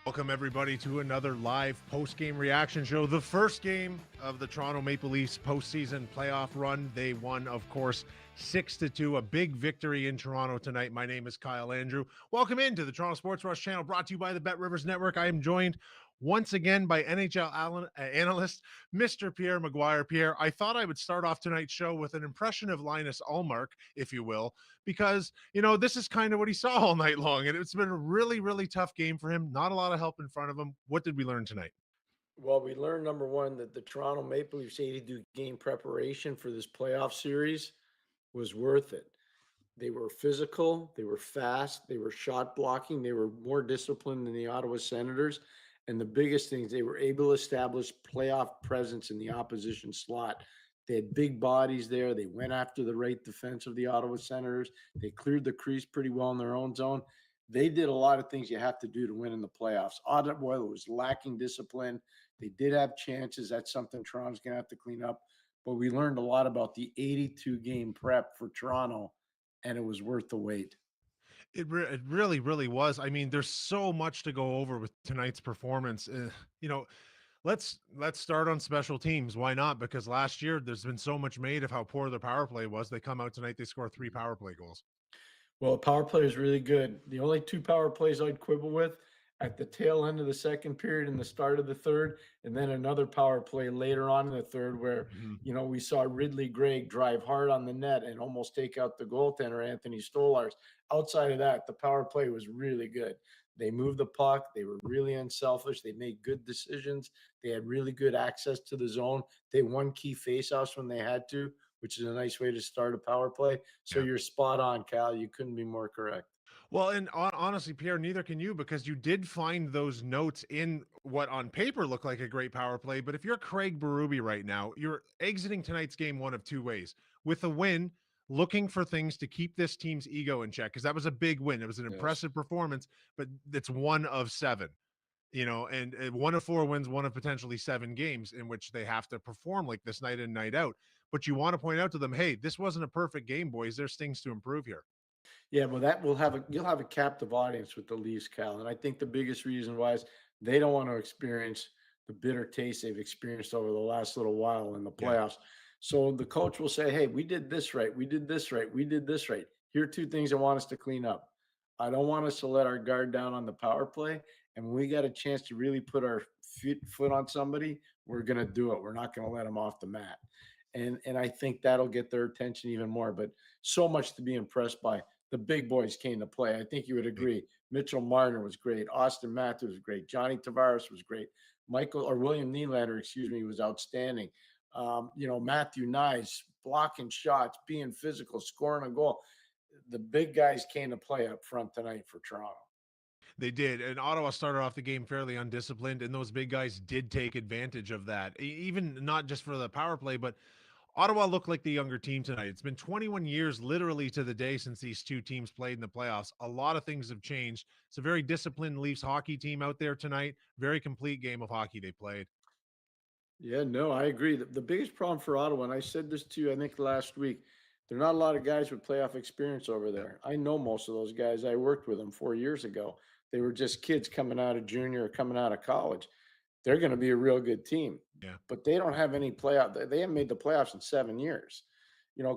Welcome, everybody, to another live post-game reaction show. The first game of the Toronto Maple Leafs postseason playoff run. They won, of course, 6-2, a big victory in Toronto tonight. My name is Kyle Andrew. Welcome into the Toronto Sports Rush channel, brought to you by the Bet Rivers Network. I am joined once again by NHL analyst Mr. Pierre McGuire. Pierre, I thought I would start off tonight's show with an impression of Linus Ullmark, if you will, because, this is kind of what he saw all night long, and it's been a really, really tough game for him. Not a lot of help in front of him. What did we learn tonight? Well, we learned number one that the Toronto Maple Leafs 82 game preparation for this playoff series was worth it. They were physical, they were fast, they were shot blocking, they were more disciplined than the Ottawa Senators. And the biggest thing is they were able to establish playoff presence in the opposition slot. They had big bodies there. They went after the right defense of the Ottawa Senators. They cleared the crease pretty well in their own zone. They did a lot of things you have to do to win in the playoffs. Ottawa was lacking discipline. They did have chances. That's something Toronto's going to have to clean up. But we learned a lot about the 82 game prep for Toronto, and it was worth the wait. It really, really was. I mean, there's so much to go over with tonight's performance. Let's start on special teams. Why not? Because last year there's been so much made of how poor their power play was. They come out tonight, they score 3 power play goals. Well, power play is really good. The only two power plays I'd quibble with at the tail end of the second period and the start of the third, and then another power play later on in the third where, Mhm. we saw Ridley Gregg drive hard on the net and almost take out the goaltender, Anthony Stolarz. Outside of that, the power play was really good. They moved the puck. They were really unselfish. They made good decisions. They had really good access to the zone. They won key faceoffs when they had to, which is a nice way to start a power play. So Yeah. you're spot on, Cal. You couldn't be more correct. Well, and honestly, Pierre, neither can you, because you did find those notes in what on paper looked like a great power play. But if you're Craig Berube right now, you're exiting tonight's game one of two ways: with a win, looking for things to keep this team's ego in check, because that was a big win. It was an Yes. impressive performance, but it's one of seven. And one of four wins, one of potentially seven games in which they have to perform like this night in, night out. But you want to point out to them, hey, this wasn't a perfect game, boys. There's things to improve here. Yeah, well, that will have you'll have a captive audience with the Leafs, Cal. And I think the biggest reason why is they don't want to experience the bitter taste they've experienced over the last little while in the Yeah. playoffs. So the coach will say, hey, we did this right. We did this right. We did this right. Here are two things I want us to clean up. I don't want us to let our guard down on the power play. And when we got a chance to really put our foot on somebody, we're going to do it. We're not going to let them off the mat. And I think that'll get their attention even more. But so much to be impressed by. The big boys came to play. I think you would agree. Mitchell Marner was great. Austin Matthews was great. Johnny Tavares was great. William Nylander, excuse me, was outstanding. Matthew Nyes blocking shots, being physical, scoring a goal. The big guys came to play up front tonight for Toronto. They did. And Ottawa started off the game fairly undisciplined, and those big guys did take advantage of that. Even not just for the power play, but Ottawa looked like the younger team tonight. It's been 21 years, literally to the day, since these two teams played in the playoffs. A lot of things have changed. It's a very disciplined Leafs hockey team out there tonight. Very complete game of hockey they played. Yeah, no, I agree. The biggest problem for Ottawa, and I said this to you, I think last week, there are not a lot of guys with playoff experience over Yeah. there. I know most of those guys. I worked with them 4 years ago. They were just kids coming out of junior or coming out of college. They're going to be a real good team, Yeah. but they don't have any playoff. They haven't made the playoffs in 7 years.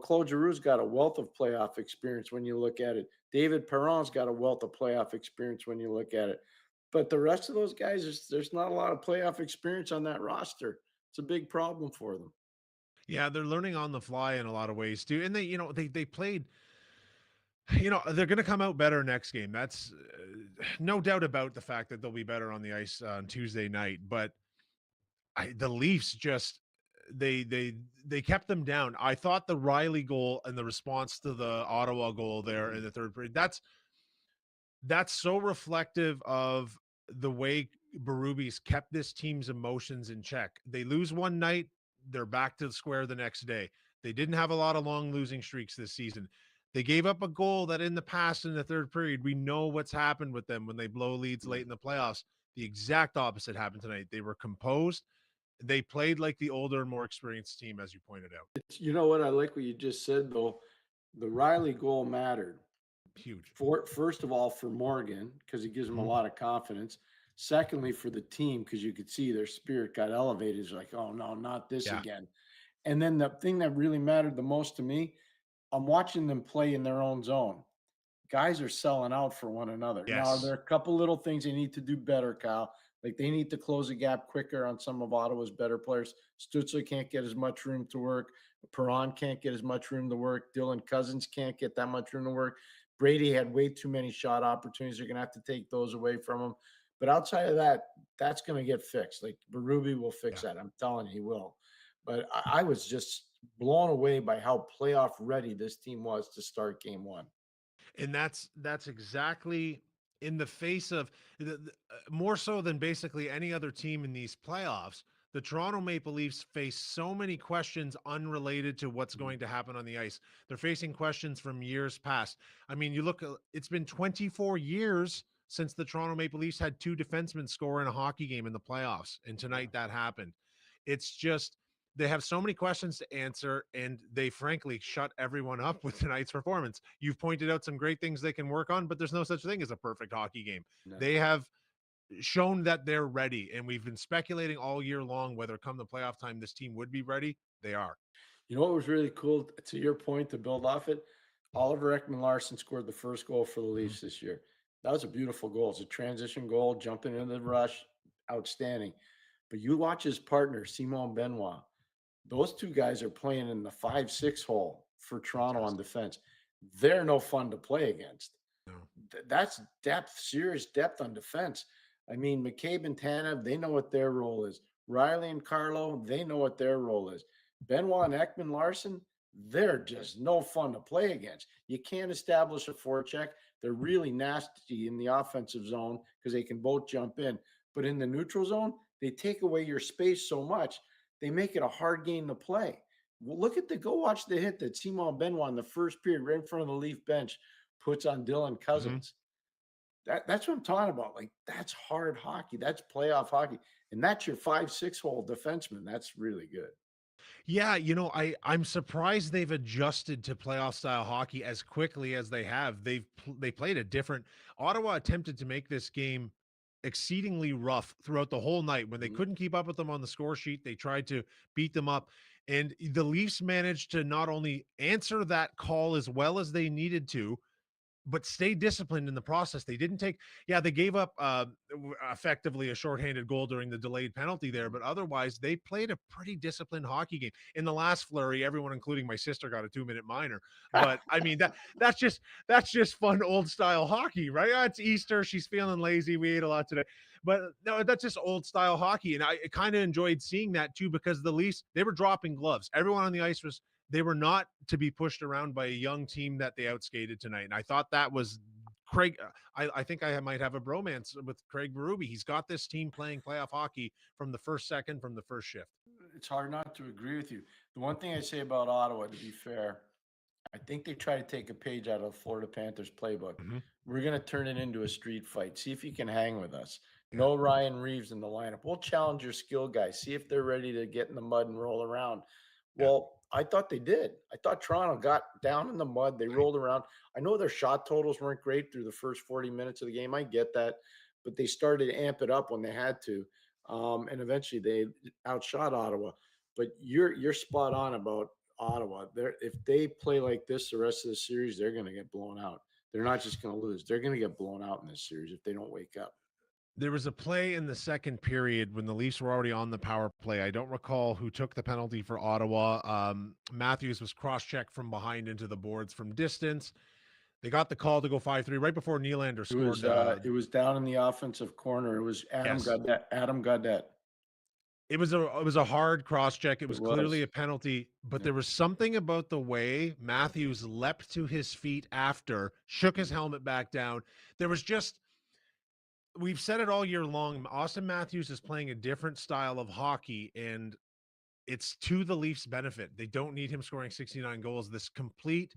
Claude Giroux's got a wealth of playoff experience when you look at it. David Perron's got a wealth of playoff experience when you look at it. But the rest of those guys, there's not a lot of playoff experience on that roster. It's a big problem for them. Yeah, they're learning on the fly in a lot of ways too. And they played, they're going to come out better next game. That's no doubt about the fact that they'll be better on the ice on Tuesday night, but the Leafs just they kept them down. I thought the Riley goal and the response to the Ottawa goal there in the third period, that's so reflective of the way Berube's kept this team's emotions in check. They lose one night, they're back to the square the next day. They didn't have a lot of long losing streaks this season. They gave up a goal that in the past in the third period, we know what's happened with them when they blow leads late in the playoffs. The exact opposite happened tonight. They were composed. They played like the older and more experienced team, as you pointed out. You know what? I like what you just said, though. The Riley goal mattered. Huge. First of all, for Morgan, because he gives him a Mhm. lot of confidence. Secondly, for the team, because you could see their spirit got elevated. It's like, oh no, not this Yeah. again. And then the thing that really mattered the most to me, I'm watching them play in their own zone. Guys are selling out for one another. Now, there Yes. are a couple little things they need to do better, Kyle. Like they need to close the gap quicker on some of Ottawa's better players. Stützle can't get as much room to work. Perron can't get as much room to work. Dylan Cousins can't get that much room to work. Brady had way too many shot opportunities. They're going to have to take those away from him. But outside of that, that's going to get fixed. Like Berube will fix Yeah. that. I'm telling you, he will. But I was just blown away by how playoff ready this team was to start game one. And that's exactly in the face of more so than basically any other team in these playoffs. The Toronto Maple Leafs face so many questions unrelated to what's Mhm. going to happen on the ice. They're facing questions from years past. I mean, you look, it's been 24 years since the Toronto Maple Leafs had two defensemen score in a hockey game in the playoffs. And Yeah. tonight that happened. It's just, they have so many questions to answer, and they frankly shut everyone up with tonight's performance. You've pointed out some great things they can work on, but there's no such thing as a perfect hockey game. They No. have shown that they're ready, and we've been speculating all year long whether come the playoff time this team would be ready. They are. You know what was really cool to your point to build off it? Oliver Ekman Larson scored the first goal for the Mhm. Leafs this year. That was a beautiful goal. It's a transition goal, jumping into the rush, outstanding. But you watch his partner, Simon Benoit. Those two guys are playing in the 5-6 hole for Toronto on Fantastic. defense. They're no fun to play against. No. That's depth, serious depth on defense. I mean, McCabe and Tanev, they know what their role is. Riley and Carlo, they know what their role is. Benoit and Ekman Larson, they're just no fun to play against. You can't establish a forecheck. They're really nasty in the offensive zone because they can both jump in. But in the neutral zone, they take away your space so much, they make it a hard game to play. Well, go watch the hit that Simon Benoit in the first period right in front of the Leaf bench puts on Dylan Mhm. Cousins. That's what I'm talking about. Like that's hard hockey. That's playoff hockey. And that's your 5-6 hole defenseman. That's really good. Yeah, I'm surprised they've adjusted to playoff style hockey as quickly as they have. They played a different. Ottawa attempted to make this game exceedingly rough throughout the whole night. When they Mhm. couldn't keep up with them on the score sheet, they tried to beat them up. And the Leafs managed to not only answer that call as well as they needed to, but stay disciplined in the process. They didn't take, yeah, they gave up effectively a shorthanded goal during the delayed penalty there, but otherwise they played a pretty disciplined hockey game. In the last flurry, everyone, including my sister, got a 2-minute minor. But I mean that's just fun old style hockey, right? It's Easter. She's feeling lazy. We ate a lot today. But no, that's just old style hockey. And I kind of enjoyed seeing that too, because the Leafs, they were dropping gloves. Everyone on the ice was, they were not to be pushed around by a young team that they outskated tonight. And I thought that was Craig. I think I might have a bromance with Craig Berube. He's got this team playing playoff hockey from the first second, from the first shift. It's hard not to agree with you. The one thing I say about Ottawa, to be fair, I think they try to take a page out of the Florida Panthers playbook. Mhm. We're going to turn it into a street fight. See if you can hang with us. Yeah. No Ryan Reeves in the lineup. We'll challenge your skill guys. See if they're ready to get in the mud and roll around. Yeah. Well, I thought they did. I thought Toronto got down in the mud. They rolled around. I know their shot totals weren't great through the first 40 minutes of the game. I get that. But they started to amp it up when they had to. And eventually they outshot Ottawa. But you're spot on about Ottawa. If they play like this the rest of the series, they're going to get blown out. They're not just going to lose. They're going to get blown out in this series if they don't wake up. There was a play in the second period when the Leafs were already on the power play. I don't recall who took the penalty for Ottawa. Matthews was cross-checked from behind into the boards from distance. They got the call to go 5-3 right before Nylander scored. It was down in the offensive corner. It was Adam Yes, Gaudette. Adam Gaudette. it was a hard cross check. It It was clearly was. a penalty, but Yeah. there was something about the way Matthews leapt to his feet after, shook his helmet back down. There was just, we've said it all year long. Austin Matthews is playing a different style of hockey, and it's to the Leafs' benefit. They don't need him scoring 69 goals. This complete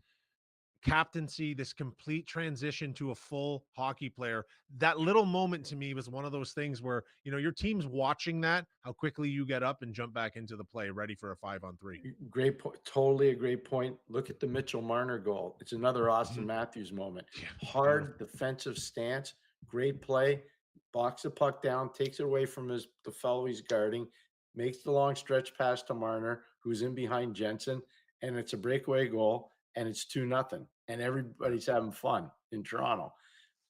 captaincy, this complete transition to a full hockey player. That little moment to me was one of those things where, your team's watching that, how quickly you get up and jump back into the play, ready for a 5-on-3. Great point. Totally a great point. Look at the Mitchell Marner goal. It's another Austin Mhm. Matthews moment. Yeah, beautiful. Hard defensive stance, great play. blocks the puck down, takes it away from the fellow he's guarding, makes the long stretch pass to Marner, who's in behind Jensen, and it's a breakaway goal, and it's 2-0, and Yeah. everybody's having fun in Toronto.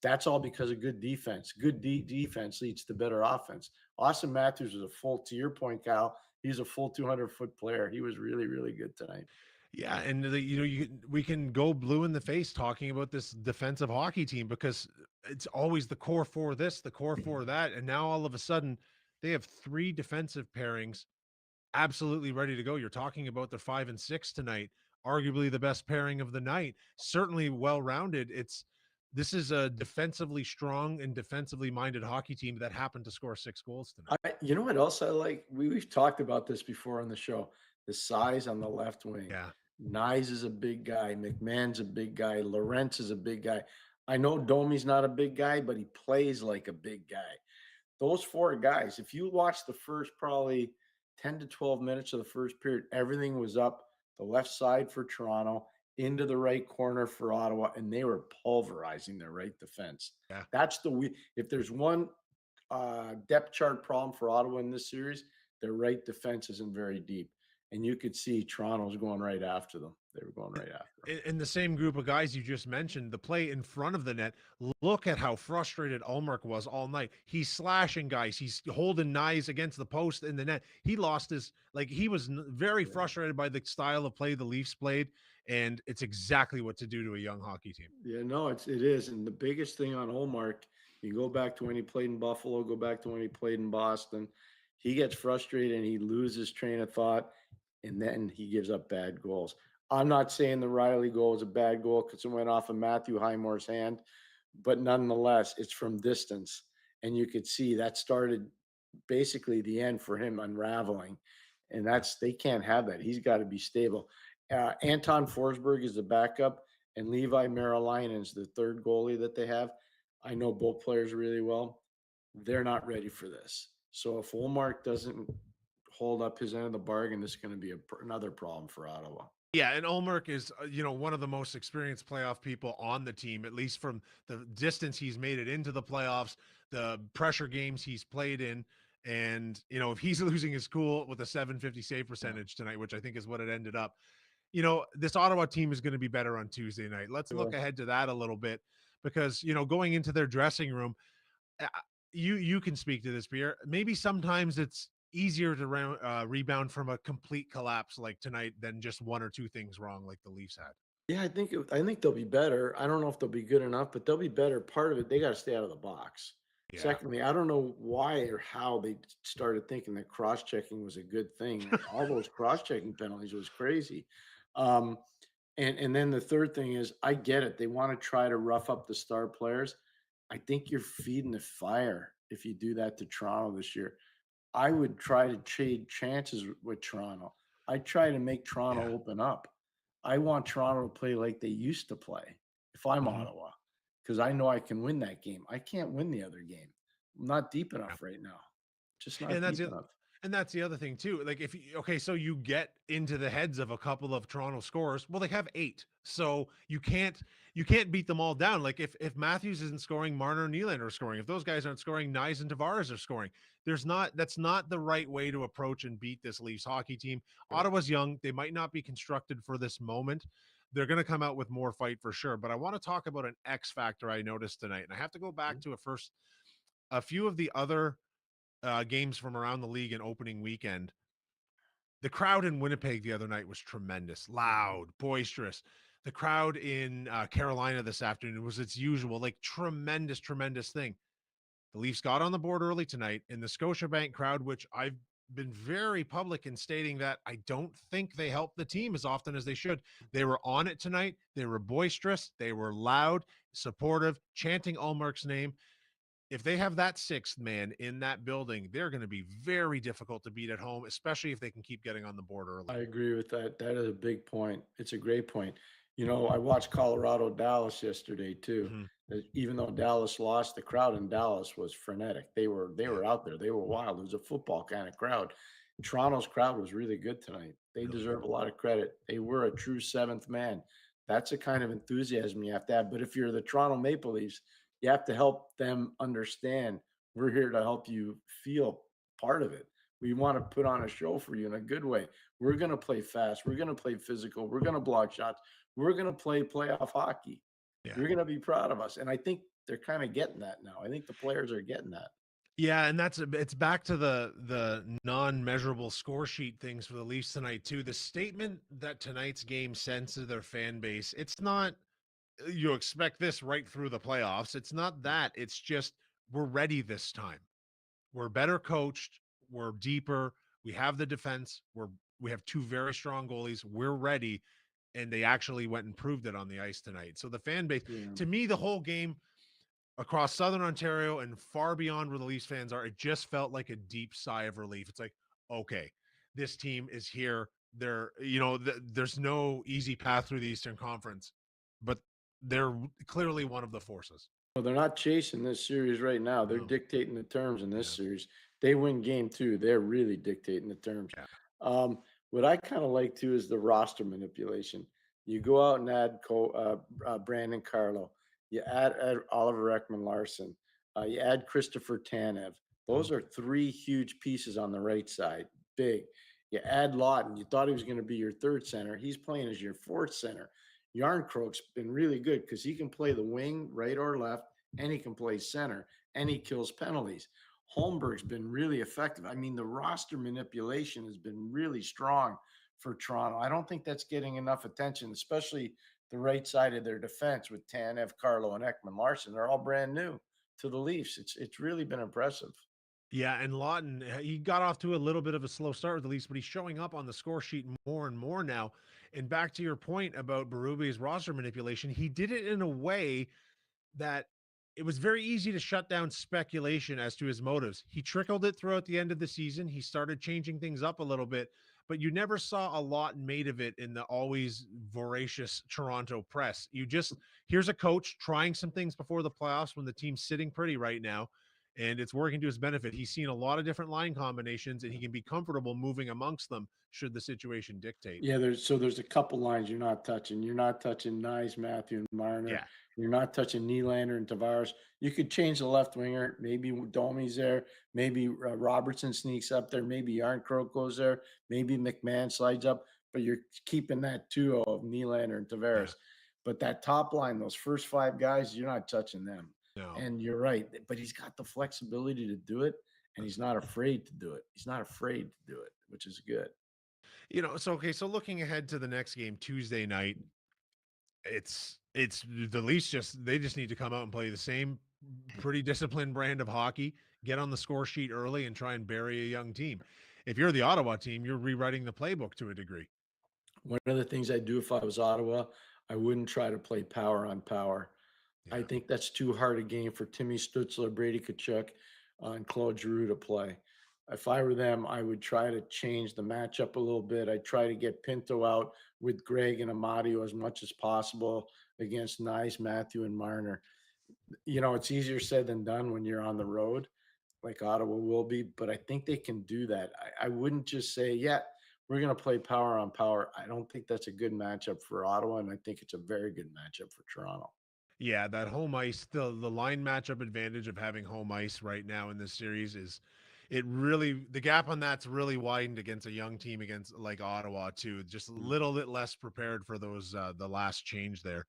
That's all because of good defense. Good defense leads to better offense. Austin Matthews was a full, to your point, Kyle, he's a full 200-foot player. He was really, really good tonight. Yeah, and we can go blue in the face talking about this defensive hockey team because it's always the core for this, the core for that, and now all of a sudden they have three defensive pairings absolutely ready to go. You're talking about the 5 and 6 tonight, arguably the best pairing of the night, certainly well-rounded. This is a defensively strong and defensively minded hockey team that happened to score 6 goals tonight. You know what else I like? We've talked about this before on the show. The size on the left wing. Yeah. Nyes is a big guy. McMahon's a big guy. Lorentz is a big guy. I know Domi's not a big guy, but he plays like a big guy. Those four guys, if you watch the first probably 10 to 12 minutes of the first period, everything was up the left side for Toronto, into the right corner for Ottawa, and they were pulverizing their right defense. Yeah. That's if there's one depth chart problem for Ottawa in this series, their right defense isn't very deep. And you could see Toronto's going right after them. They were going right after them. In the same group of guys you just mentioned, the play in front of the net, look at how frustrated Ulmark was all night. He's slashing guys. He's holding knives against the post in the net. He lost his, he was very frustrated by the style of play the Leafs played, and it's exactly what to do to a young hockey team. Yeah, no, it is. And the biggest thing on Ulmark, you go back to when he played in Buffalo, go back to when he played in Boston, he gets frustrated and he loses train of thought, and then he gives up bad goals. I'm not saying the Riley goal is a bad goal because it went off of Matthew Highmore's hand, but nonetheless, it's from distance. And you could see that started basically the end for him unraveling. And they can't have that. He's got to be stable. Anton Forsberg is the backup, and Levi Marilainen is the third goalie that they have. I know both players really well. They're not ready for this. So if Olmark doesn't hold up his end of the bargain, this is going to be another problem for Ottawa. Yeah, and Ulmark is, one of the most experienced playoff people on the team, at least from the distance he's made it into the playoffs, the pressure games he's played in. And, if he's losing his cool with a 750 save percentage tonight, which I think is what it ended up, this Ottawa team is going to be better on Tuesday night. Let's look ahead to that a little bit because, going into their dressing room, you can speak to this, Pierre. Maybe sometimes it's easier to rebound from a complete collapse like tonight than just one or two things wrong like the Leafs had. Yeah, I think they'll be better. I don't know if they'll be good enough, but they'll be better. Part of it, they got to stay out of the box. Yeah. Secondly, I don't know why or how they started thinking that cross-checking was a good thing. All those cross-checking penalties was crazy. And then the third thing is, I get it. They want to try to rough up the star players. I think you're feeding the fire if you do that to Toronto this year. I would try to trade chances with Toronto. I try to make Toronto open up. I want Toronto to play like they used to play if I'm Ottawa, because I know I can win that game. I can't win the other game. I'm not deep enough right now. Just not deep enough. And that's the other thing too. Like so you get into the heads of a couple of Toronto scorers. Well, they have 8. So you can't beat them all down. Like if Matthews isn't scoring, Marner and Nylander are scoring. If those guys aren't scoring, Nyes and Tavares are scoring. That's not the right way to approach and beat this Leafs hockey team. Right. Ottawa's young. They might not be constructed for this moment. They're going to come out with more fight for sure. But I want to talk about an X factor I noticed tonight. And I have to go back to a few of the other games from around the league in opening weekend. The crowd in Winnipeg the other night was tremendous, loud, boisterous. The crowd in Carolina this afternoon was its usual, tremendous thing. The Leafs got on the board early tonight, and the Scotiabank crowd, which I've been very public in stating that I don't think they help the team as often as they should. They were on it tonight. They were boisterous. They were loud, supportive, chanting Ulmark's name. If they have that sixth man in that building, they're going to be very difficult to beat at home, especially if they can keep getting on the board early. I agree with that. That is a big point. It's a great point. I watched Colorado Dallas yesterday too. Mm-hmm. Even though Dallas lost, the crowd in Dallas was frenetic. They were out there. They were wild. It was a football kind of crowd. Toronto's crowd was really good tonight. They deserve a lot of credit. They were a true seventh man. That's the kind of enthusiasm you have to have. But if you're the Toronto Maple Leafs, you have to help them understand We're here to help you feel part of it. We want to put on a show for you in a good way. We're going to play fast. We're going to play physical. We're going to block shots. We're going to play playoff hockey. Yeah. You're going to be proud of us. And I think they're kind of getting that now. I think the players are getting that. Yeah, and it's back to the non-measurable score sheet things for the Leafs tonight too. The statement that tonight's game sends to their fan base, it's not you expect this right through the playoffs. It's not that. It's just we're ready this time. We're better coached, we're deeper, we have the defense, we have two very strong goalies. We're ready, and they actually went and proved it on the ice tonight. So the fan base, Yeah. to me, the whole game across Southern Ontario and far beyond where the Leafs fans are, it just felt like a deep sigh of relief. It's like, okay, this team is here. There's no easy path through the Eastern Conference, but they're clearly one of the forces. Well, they're not chasing this series right now. They're No. dictating the terms in this Yeah. series. They win game two. They're really dictating the terms. Yeah. What I kind of like too is the roster manipulation. You go out and add Brandon Carlo. You add Oliver Ekman Larson. You add Christopher Tanev. Those Mhm. are three huge pieces on the right side. Big. You add Lawton. You thought he was going to be your third center. He's playing as your fourth center. Yarncroke's been really good because he can play the wing, right or left, and he can play center, and he kills penalties. Holmberg's been really effective. I mean, the roster manipulation has been really strong for Toronto. I don't think that's getting enough attention, especially the right side of their defense with Tanev, Carlo, and Ekman Larson. They're all brand new to the Leafs. It's really been impressive. Yeah, and Lawton, he got off to a little bit of a slow start with the Leafs, but he's showing up on the score sheet more and more now. And back to your point about Berube's roster manipulation, he did it in a way that it was very easy to shut down speculation as to his motives. He trickled it throughout the end of the season. He started changing things up a little bit, but you never saw a lot made of it in the always voracious Toronto press. Here's a coach trying some things before the playoffs when the team's sitting pretty right now, and it's working to his benefit. He's seen a lot of different line combinations, and he can be comfortable moving amongst them should the situation dictate. Yeah, there's a couple lines you're not touching. You're not touching Nyes, Matthew, and Marner. Yeah. You're not touching Nylander and Tavares. You could change the left winger. Maybe Domi's there. Maybe Robertson sneaks up there. Maybe Yarncroke goes there. Maybe McMahon slides up. But you're keeping that duo of Nylander and Yeah. Tavares. But that top line, those first five guys, you're not touching them. No. And you're right. But he's got the flexibility to do it, and he's not afraid to do it. He's not afraid to do it, which is good. So looking ahead to the next game Tuesday night, it's the Leafs they just need to come out and play the same pretty disciplined brand of hockey, get on the score sheet early and try and bury a young team. If you're the Ottawa team, you're rewriting the playbook to a degree. One of the things I'd do if I was Ottawa, I wouldn't try to play power on power. I Yeah. think that's too hard a game for Timmy Stutzler, Brady Tkachuk, and Claude Giroux to play. If I were them, I would try to change the matchup a little bit. I'd try to get Pinto out with Greg and Amadio as much as possible against Nice, Matthew, and Marner. It's easier said than done when you're on the road, like Ottawa will be, but I think they can do that. I wouldn't just say, yeah, we're going to play power on power. I don't think that's a good matchup for Ottawa, and I think it's a very good matchup for Toronto. Yeah, that home ice, the line matchup advantage of having home ice right now in this series is the gap on that's really widened against a young team against like Ottawa too. Just a little bit less prepared for those the last change there.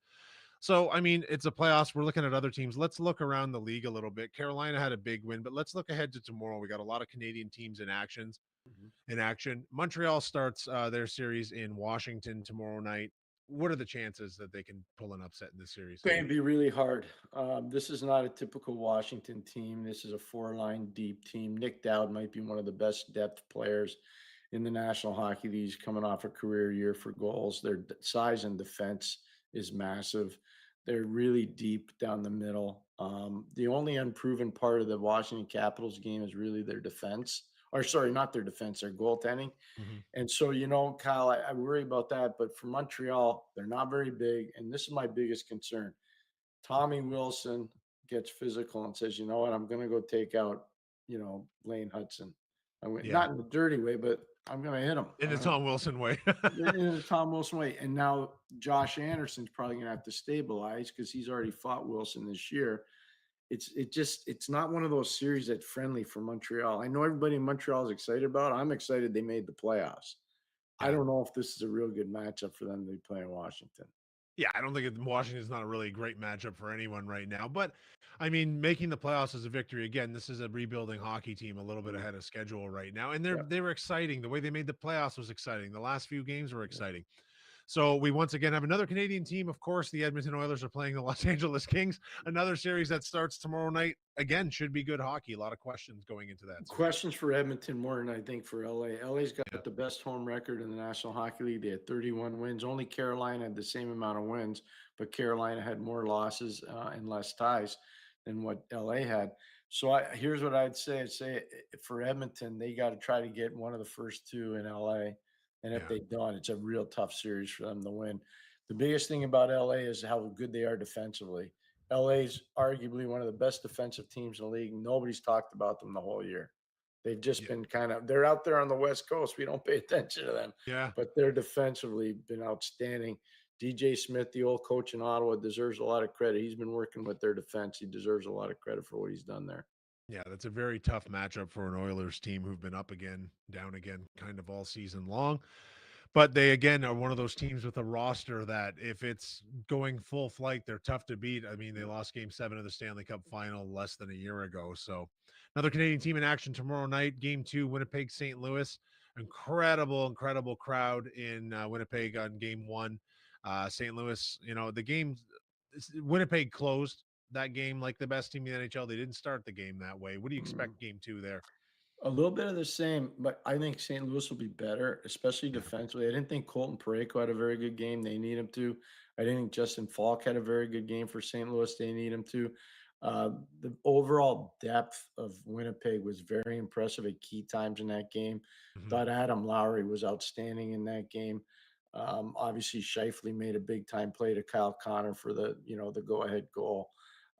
So I mean, it's a playoffs. We're looking at other teams. Let's look around the league a little bit. Carolina had a big win, but let's look ahead to tomorrow. We got a lot of Canadian teams Mhm. in action. Montreal starts their series in Washington tomorrow night. What are the chances that they can pull an upset in this series? It's going to be really hard. This is not a typical Washington team. This is a four-line deep team. Nick Dowd might be one of the best depth players in the National Hockey League. He's coming off a career year for goals. Their size and defense is massive. They're really deep down the middle. The only unproven part of the Washington Capitals game is really their defense. Or sorry, not their defense, their goaltending. Mm-hmm. And so, Kyle, I worry about that. But for Montreal, they're not very big. And this is my biggest concern. Tommy Wilson gets physical and says, you know what, I'm going to go take out, Lane Hudson. Yeah, Not in the dirty way, but I'm going to hit him. in the Tom Wilson way. In the Tom Wilson way. And now Josh Anderson's probably going to have to stabilize because he's already fought Wilson this year. it's not one of those series that's friendly for Montreal. I know everybody in Montreal is excited about it. I'm excited they made the playoffs. I Yeah. don't know if this is a real good matchup for them to be playing Washington. Yeah, I don't think Washington's not a really great matchup for anyone right now. But I mean, making the playoffs is a victory. Again, this is a rebuilding hockey team, a little bit Mm. ahead of schedule right now, and Yep. they were exciting. The way they made the playoffs was exciting. The last few games were exciting. So we once again have another Canadian team. Of course, the Edmonton Oilers are playing the Los Angeles Kings. Another series that starts tomorrow night. Again, should be good hockey. A lot of questions going into that series. Questions for Edmonton more than I think for LA. LA's Yeah, got the best home record in the National Hockey League. They had 31 wins. Only Carolina had the same amount of wins, but Carolina had more losses and less ties than what LA had. So here's what I'd say. I'd say for Edmonton, they got to try to get one of the first two in LA. And if yeah, they don't, it's a real tough series for them to win. The biggest thing about LA is how good they are defensively. LA's arguably one of the best defensive teams in the league. Nobody's talked about them the whole year. They've just yeah, been they're out there on the West Coast. We don't pay attention to them, yeah. but they're defensively been outstanding. DJ Smith, the old coach in Ottawa, deserves a lot of credit. He's been working with their defense. He deserves a lot of credit for what he's done there. Yeah, that's a very tough matchup for an Oilers team who've been up again, down again, kind of all season long. But they again are one of those teams with a roster that if it's going full flight, they're tough to beat. I mean, they lost game 7 of the Stanley Cup final less than a year ago. So another Canadian team in action tomorrow night, game 2, Winnipeg St. Louis. Incredible crowd in Winnipeg on game 1. St. Louis, the game Winnipeg closed that game like the best team in the NHL. They didn't start the game that way. What do you Mhm. expect game 2 there? A little bit of the same, but I think St. Louis will be better, especially Yeah. defensively. I didn't think Colton Parayko had a very good game. They need him to. I didn't think Justin Falk had a very good game for St. Louis. They need him to. The overall depth of Winnipeg was very impressive at key times in that game. Mhm. Thought Adam Lowry was outstanding in that game. Obviously, Shifley made a big time play to Kyle Connor for the go ahead goal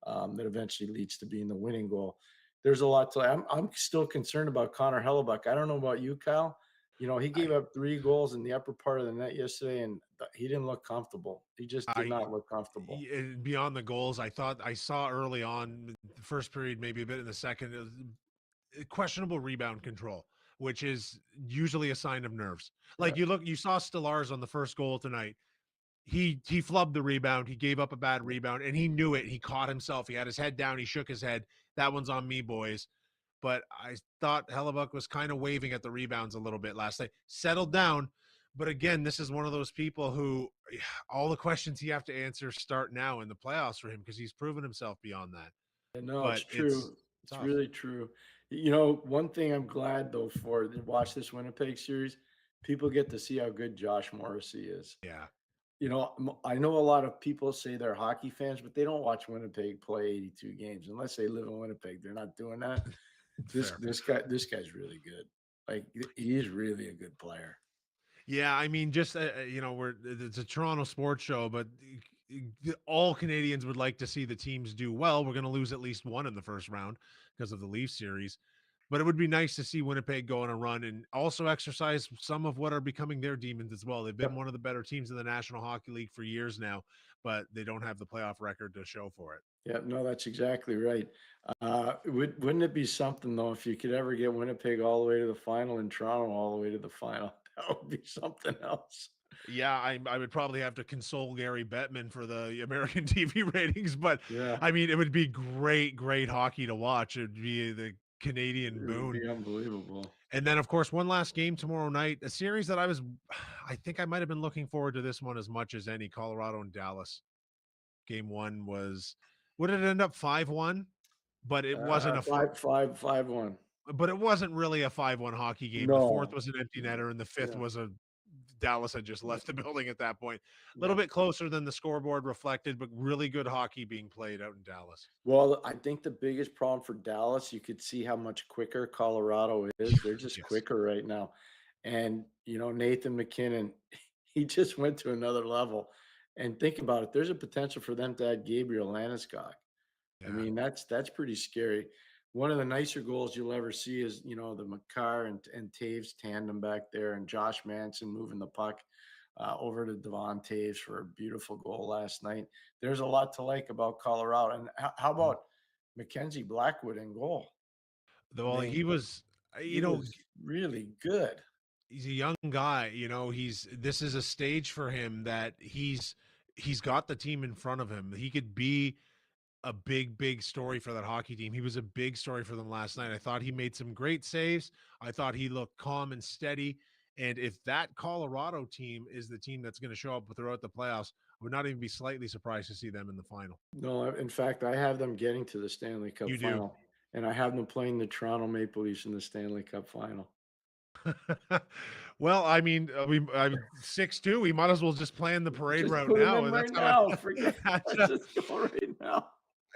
that eventually leads to being the winning goal. There's a lot to. I'm still concerned about Connor Hellebuck. I don't know about you, Kyle. He gave I up 3 goals in the upper part of the net yesterday, and he didn't look comfortable. He just did I not look comfortable. beyond the goals, I thought I saw early on the first period, maybe a bit in the second, questionable rebound control, which is usually a sign of nerves. Yeah. Like you saw Stellars on the first goal tonight. He flubbed the rebound. He gave up a bad rebound, and he knew it. He caught himself. He had his head down. He shook his head. That one's on me, boys. But I thought Hellebuck was kind of waving at the rebounds a little bit last night. Settled down. But again, this is one of those people who all the questions you have to answer start now in the playoffs for him because he's proven himself beyond that. No, it's But it's true. It's tough. really true. One thing I'm glad though for to watch this Winnipeg series, people get to see how good Josh Morrissey is. Yeah, I know a lot of people say they're hockey fans, but they don't watch Winnipeg play 82 games unless they live in Winnipeg. They're not doing that. This fair. this guy this guy's really good. Like he's really a good player. Yeah, I mean, just it's a Toronto sports show, but all Canadians would like to see the teams do well. We're going to lose at least one in the first round because of the Leafs series, but it would be nice to see Winnipeg go on a run and also exercise some of what are becoming their demons as well. They've been Yep. one of the better teams in the National Hockey League for years now, but they don't have the playoff record to show for it. Yeah, no, that's exactly right. Wouldn't it be something though if you could ever get Winnipeg all the way to the final and Toronto all the way to the final? That would be something else. Yeah, I would probably have to console Gary Bettman for the American TV ratings, but Yeah, I mean, it would be great hockey to watch. It'd be the Canadian it would boon. be unbelievable. And then, of course, one last game tomorrow night, a series that I think I might have been looking forward to this one as much as any. Colorado and Dallas. Game 1 was, would it end up 5-1? But it wasn't a four, 5-5-5-1. but it wasn't really a 5-1 hockey game. The fourth No, was an empty no, netter, and the fifth yeah, was a Dallas had just left the building at that point. A little yeah. bit closer than the scoreboard reflected, but really good hockey being played out in Dallas. Well, I think the biggest problem for Dallas, you could see how much quicker Colorado is. They're just Yes. quicker right now. And, Nathan McKinnon, he just went to another level. And think about it, there's a potential for them to add Gabriel Landeskog. I Yeah. mean, that's pretty scary. One of the nicer goals you'll ever see is, the Makar and Taves tandem back there and Josh Manson moving the puck over to Devon Taves for a beautiful goal last night. There's a lot to like about Colorado. And how Mhm. about Mackenzie Blackwood in goal. I Well, mean, he was, he was really good. he's a young guy, this is a stage for him that he's got the team in front of him. He could be a big story for that hockey team. He was a big story for them last night. I thought he made some great saves. I thought he looked calm and steady. And if that Colorado team is the team that's going to show up throughout the playoffs, I would not even be slightly surprised to see them in the final. No, in fact, I have them getting to the Stanley Cup You do. final, and I have them playing the Toronto Maple Leafs in the Stanley Cup final. Well, I mean, 6-2. We might as well just plan the parade Just route put them now. in And that's right how I, now. Forget. that's, Let's just go right now.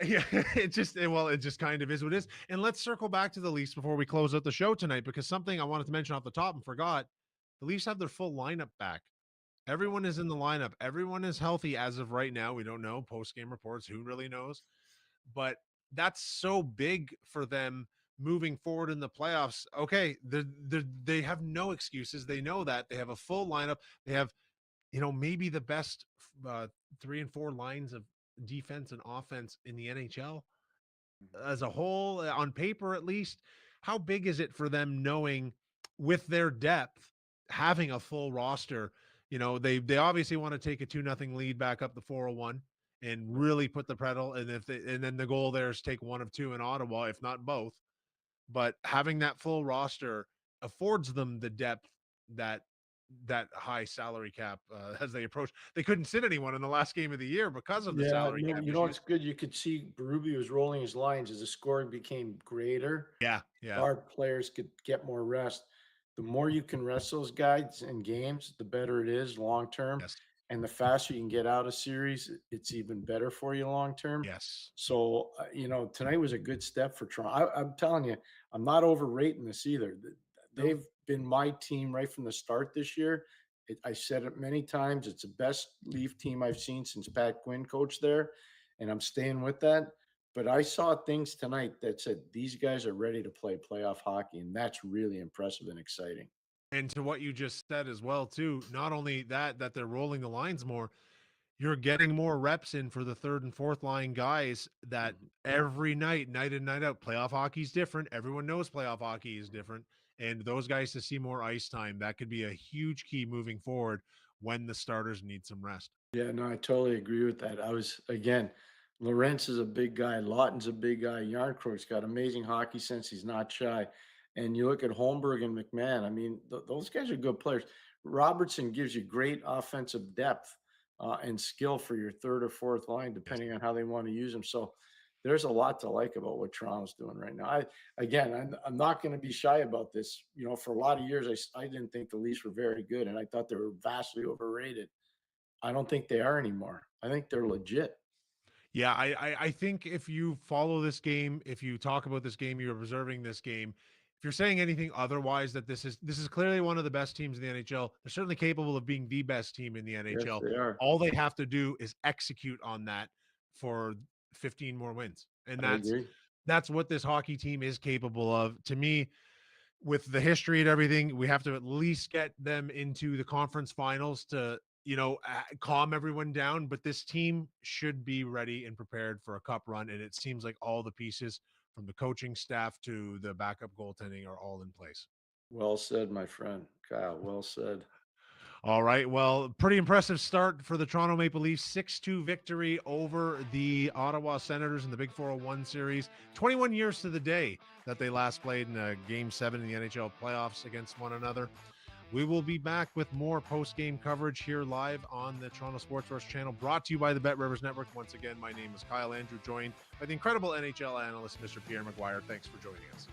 yeah, it just kind of is what it is. And let's circle back to the Leafs before we close out the show tonight, because something I wanted to mention off the top and forgot, the Leafs have their full lineup back. Everyone is in the lineup. Everyone is healthy as of right now. We don't know post-game reports. Who really knows? But that's so big for them moving forward in the playoffs. Okay, they have no excuses. They know that. They have a full lineup. They have, maybe the best 3 and 4 lines of defense and offense in the NHL as a whole, on paper at least. How big is it for them knowing with their depth, having a full roster? They obviously want to take a 2-0 lead back up the 401 and really put the pedal. And and then the goal there is take one of two in Ottawa, if not both. But having that full roster affords them the depth that high salary cap as they approach. They couldn't sit anyone in the last game of the year because of the Yeah, salary cap you know issues. it's good. You could see Berube was rolling his lines as the scoring became greater. Yeah. Our players could get more rest. The more you can rest those guys in games, the better it is long term. Yes. And the faster you can get out of series, it's even better for you long term. Yes. So, tonight was a good step for Toronto. I'm telling you, I'm not overrating this either. They've been my team right from the start this year. I said it many times. It's the best Leaf team I've seen since Pat Quinn coached there, and I'm staying with that. But I saw things tonight that said these guys are ready to play playoff hockey, and that's really impressive and exciting. And to what you just said as well, too, not only that they're rolling the lines more, you're getting more reps in for the third and fourth line guys that Mhm. every night, night in, night out, playoff hockey is different. Everyone knows playoff hockey is different. And those guys to see more ice time, that could be a huge key moving forward when the starters need some rest. Yeah, no, I totally agree with that. Lawrence is a big guy. Lawton's a big guy. Yarncroke's got amazing hockey sense. He's not shy. And you look at Holmberg and McMahon. I mean, those guys are good players. Robertson gives you great offensive depth and skill for your third or fourth line, Yes. depending on how they want to use them. So there's a lot to like about what Toronto's doing right now. I'm not going to be shy about this. For a lot of years, I didn't think the Leafs were very good, and I thought they were vastly overrated. I don't think they are anymore. I think they're legit. Yeah, I think if you follow this game, if you talk about this game, you're observing this game. If you're saying anything otherwise, that this is clearly one of the best teams in the NHL. They're certainly capable of being the best team in the Yes, NHL. they are. All they have to do is execute on that for 15 more wins, and I agree. that's what this hockey team is capable of. To me, with the history and everything, we have to at least get them into the conference finals to, calm everyone down. But this team should be ready and prepared for a cup run. And it seems like all the pieces from the coaching staff to the backup goaltending are all in place. Well said, my friend. Kyle, well said. All right. Well, pretty impressive start for the Toronto Maple Leafs. 6-2 victory over the Ottawa Senators in the Big 401 series. 21 years to the day that they last played in a Game 7 in the NHL playoffs against one another. We will be back with more post-game coverage here live on the Toronto Sports Source channel, brought to you by the Bet Rivers Network. Once again, my name is Kyle Andrew, joined by the incredible NHL analyst, Mr. Pierre McGuire. Thanks for joining us.